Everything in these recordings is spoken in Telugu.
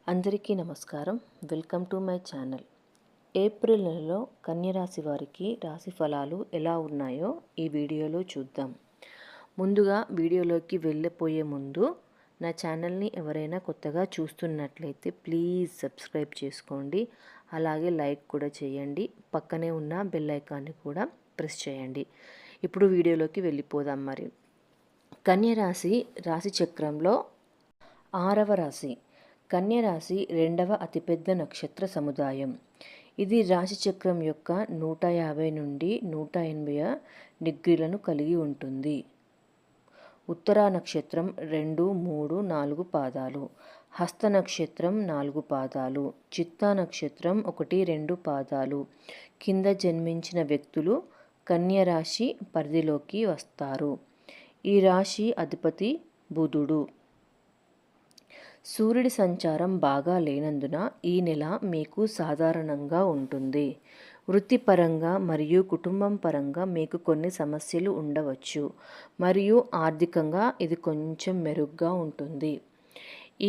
అందరికీ నమస్కారం. Welcome to my channel. April నెలలో కన్యరాశి వారికి రాశి ఫలాలు ఎలా ఉన్నాయో ఈ వీడియోలో చూద్దాం. ముందుగా వీడియోలోకి వెళ్ళిపోయే ముందు నా ఛానల్ని ఎవరైనా కొత్తగా చూస్తున్నట్లయితే ప్లీజ్ సబ్స్క్రైబ్ చేసుకోండి. అలాగే లైక్ కూడా చేయండి. పక్కనే ఉన్న బెల్ ఐకాన్ని కూడా ప్రెస్ చేయండి. ఇప్పుడు వీడియోలోకి వెళ్ళిపోదాం. మరి కన్యరాశి రాశి చక్రంలో 6వ రాశి. కన్యరాశి 2వ అతిపెద్ద నక్షత్ర సముదాయం. ఇది రాశిచక్రం యొక్క 150 నుండి 180 డిగ్రీలను కలిగి ఉంటుంది. ఉత్తరా నక్షత్రం 2, 3, 4 పాదాలు, హస్త నక్షత్రం 4 పాదాలు, చిత్తా నక్షత్రం 1, 2 పాదాలు కింద జన్మించిన వ్యక్తులు కన్యరాశి పరిధిలోకి వస్తారు. ఈ రాశి అధిపతి బుధుడు. సూర్యుడి సంచారం బాగా లేనందున ఈ నెల మీకు సాధారణంగా ఉంటుంది. వృత్తిపరంగా మరియు కుటుంబం పరంగా మీకు కొన్ని సమస్యలు ఉండవచ్చు మరియు ఆర్థికంగా ఇది కొంచెం మెరుగ్గా ఉంటుంది.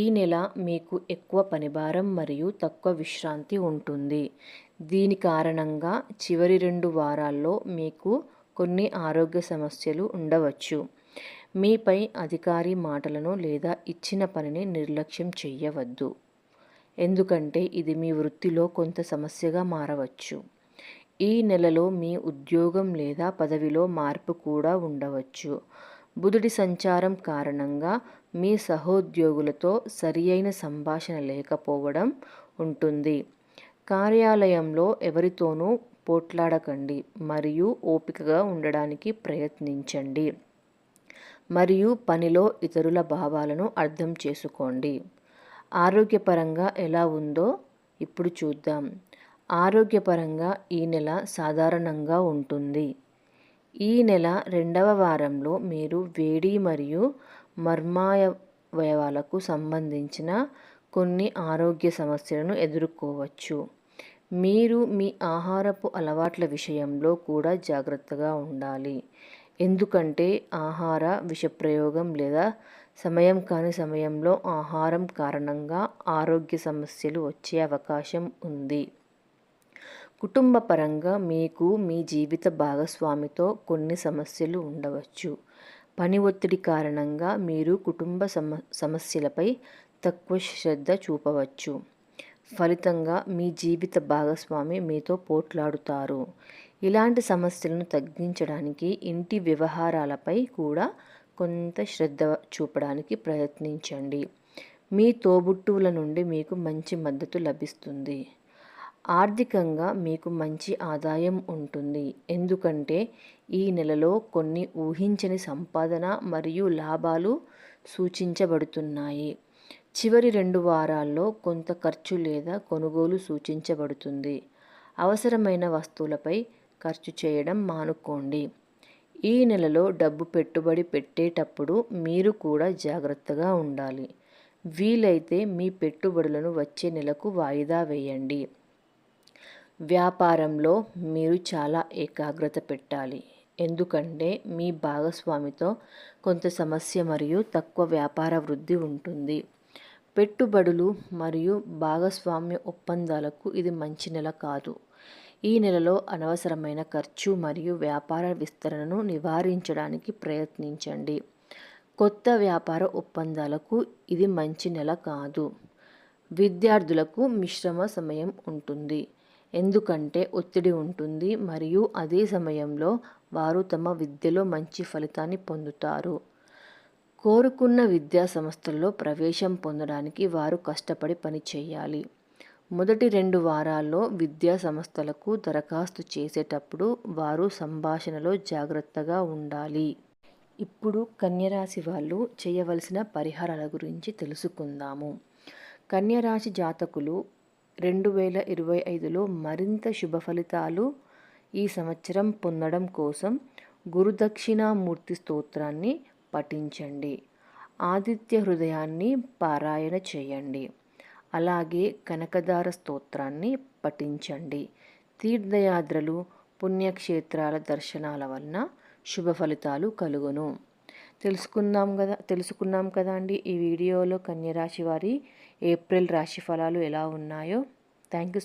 ఈ నెల మీకు ఎక్కువ పనిభారం మరియు తక్కువ విశ్రాంతి ఉంటుంది. దీని కారణంగా చివరి 2 వారాల్లో మీకు కొన్ని ఆరోగ్య సమస్యలు ఉండవచ్చు. మీపై అధికారి మాటలను లేదా ఇచ్చిన పనిని నిర్లక్ష్యం చేయవద్దు, ఎందుకంటే ఇది మీ వృత్తిలో కొంత సమస్యగా మారవచ్చు. ఈ నెలలో మీ ఉద్యోగం లేదా పదవిలో మార్పు కూడా ఉండవచ్చు. బుధుడి సంచారం కారణంగా మీ సహోద్యోగులతో సరియైన సంభాషణ లేకపోవడం ఉంటుంది. కార్యాలయంలో ఎవరితోనూ పోట్లాడకండి మరియు ఓపికగా ఉండడానికి ప్రయత్నించండి మరియు పనిలో ఇతరుల భావాలను అర్థం చేసుకోండి. ఆరోగ్యపరంగా ఎలా ఉందో ఇప్పుడు చూద్దాం. ఆరోగ్యపరంగా ఈ నెల సాధారణంగా ఉంటుంది. ఈ నెల 2వ వారంలో మీరు వేడి మరియు మర్మావయవాలకు సంబంధించిన కొన్ని ఆరోగ్య సమస్యలను ఎదుర్కోవచ్చు. మీరు మీ ఆహారపు అలవాట్ల విషయంలో కూడా జాగ్రత్తగా ఉండాలి, ఎందుకంటే ఆహార విషప్రయోగం లేదా సమయం కాని సమయంలో ఆహారం కారణంగా ఆరోగ్య సమస్యలు వచ్చే అవకాశం ఉంది. కుటుంబ పరంగా మీకు మీ జీవిత భాగస్వామితో కొన్ని సమస్యలు ఉండవచ్చు. పని ఒత్తిడి కారణంగా మీరు కుటుంబ సమస్యలపై తక్కువ శ్రద్ధ చూపవచ్చు. ఫలితంగా మీ జీవిత భాగస్వామి మీతో పోట్లాడుతారు. ఇలాంటి సమస్యలను తగ్గించడానికి ఇంటి వ్యవహారాలపై కూడా కొంత శ్రద్ధ చూపడానికి ప్రయత్నించండి. మీ తోబుట్టువుల నుండి మీకు మంచి మద్దతు లభిస్తుంది. ఆర్థికంగా మీకు మంచి ఆదాయం ఉంటుంది, ఎందుకంటే ఈ నెలలో కొన్ని ఊహించని సంపాదన మరియు లాభాలు సూచించబడుతున్నాయి. చివరి 2 వారాల్లో కొంత ఖర్చు లేదా కొనుగోలు సూచించబడుతుంది. అవసరమైన వస్తువులపై ఖర్చు చేయడం మానుకోండి. ఈ నెలలో డబ్బు పెట్టుబడి పెట్టేటప్పుడు మీరు కూడా జాగ్రత్తగా ఉండాలి. వీలైతే మీ పెట్టుబడులను వచ్చే నెలకు వాయిదా వేయండి. వ్యాపారంలో మీరు చాలా ఏకాగ్రత పెట్టాలి, ఎందుకంటే మీ భాగస్వామితో కొంత సమస్య మరియు తక్కువ వ్యాపార వృద్ధి ఉంటుంది. పెట్టుబడులు మరియు భాగస్వామ్య ఒప్పందాలకు ఇది మంచి నెల కాదు. ఈ నెలలో అనవసరమైన ఖర్చు మరియు వ్యాపార విస్తరణను నివారించడానికి ప్రయత్నించండి. కొత్త వ్యాపార ఒప్పందాలకు ఇది మంచి నెల కాదు. విద్యార్థులకు మిశ్రమ సమయం ఉంటుంది, ఎందుకంటే ఒత్తిడి ఉంటుంది మరియు అదే సమయంలో వారు తమ విద్యలో మంచి ఫలితాన్ని పొందుతారు. కోరుకున్న విద్యా సంస్థల్లో ప్రవేశం పొందడానికి వారు కష్టపడి పని చేయాలి. మొదటి 2 వారాల్లో విద్యా సంస్థలకు దరఖాస్తు చేసేటప్పుడు వారు సంభాషణలో జాగ్రత్తగా ఉండాలి. ఇప్పుడు కన్యరాశి వాళ్ళు చేయవలసిన పరిహారాల గురించి తెలుసుకుందాము. కన్యరాశి జాతకులు 2025లో మరింత శుభ ఫలితాలు ఈ సంవత్సరం పొందడం కోసం గురుదక్షిణామూర్తి స్తోత్రాన్ని పఠించండి. ఆదిత్య హృదయాన్ని పారాయణ చేయండి. అలాగే కనకదార స్తోత్రాన్ని పఠించండి. తీర్థయాత్రలు, పుణ్యక్షేత్రాల దర్శనాల వలన శుభ ఫలితాలు కలుగును. తెలుసుకున్నాం కదా అండి ఈ వీడియోలో కన్యరాశి వారి ఏప్రిల్ రాశి ఫలాలు ఎలా ఉన్నాయో. Thank you.